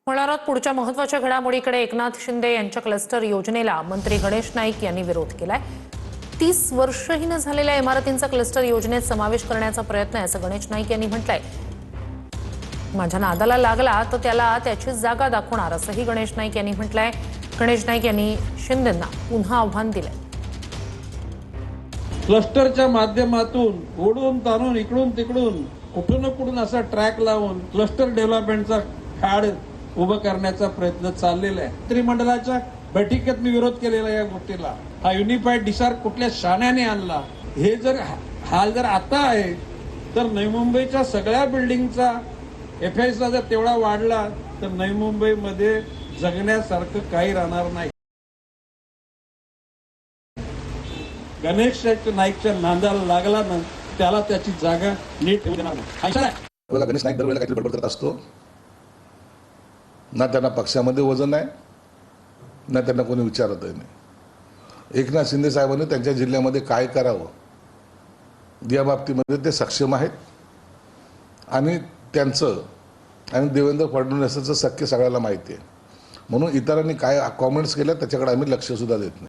होणाऱ्या पुढच्या महत्त्वाच्या घडामोडीकडे एकनाथ शिंदे यांच्या क्लस्टर योजनेला मंत्री गणेश नाईक यांनी विरोध केलाय। 30 वर्षही न झालेल्या इमारतींचा क्लस्टर योजनेत समावेश करण्याचा प्रयत्न आहे असं गणेश नाईक यांनी म्हटलंय। माझ्या नादाला लागला तर त्याला त्याची जागा दाखवणार असंही गणेश नाईक यांनी म्हटलंय। गणेश नाईक यांनी शिंदेंना पुन्हा आव्हान दिलंय। क्लस्टरच्या माध्यमातून ओढून ताणून इकडून तिकडून कुठून ना कुठून असा ट्रॅक लावून क्लस्टर डेव्हलपमेंटचा फॅड उभं करण्याचा प्रयत्न चाललेला आहे। मंत्रिमंडळाच्या बैठकीत मी विरोध केलेला या गोष्टीला। हा युनिफाईड डिसार कुठल्या शाण्याने आणला? हे जर हाल जर आता आहे तर नवी मुंबईच्या सगळ्या बिल्डिंगचा एफएसला जर तेवढा वाढला तर नवी मुंबईमध्ये जगण्यासारखं काही राहणार नाही। गणेश नाईकच्या नांदाला लागला ना त्याला त्याची जागा नीट देणार नाही। गणेश नाईक दरवेळेला काहीतरी बडबड करत असतो। ना त्यांना पक्षामध्ये वजन आहे ना त्यांना कोणी विचारतही नाही। एकनाथ शिंदे साहेबांनी त्यांच्या जिल्ह्यामध्ये काय करावं या बाबतीमध्ये ते सक्षम आहेत आणि त्यांचं आणि देवेंद्र फडणवीसांचं सख्य सगळ्याला माहिती आहे। म्हणून इतरांनी काय कॉमेंट्स केल्या त्याच्याकडे आम्ही लक्ष सुद्धा देत नाही।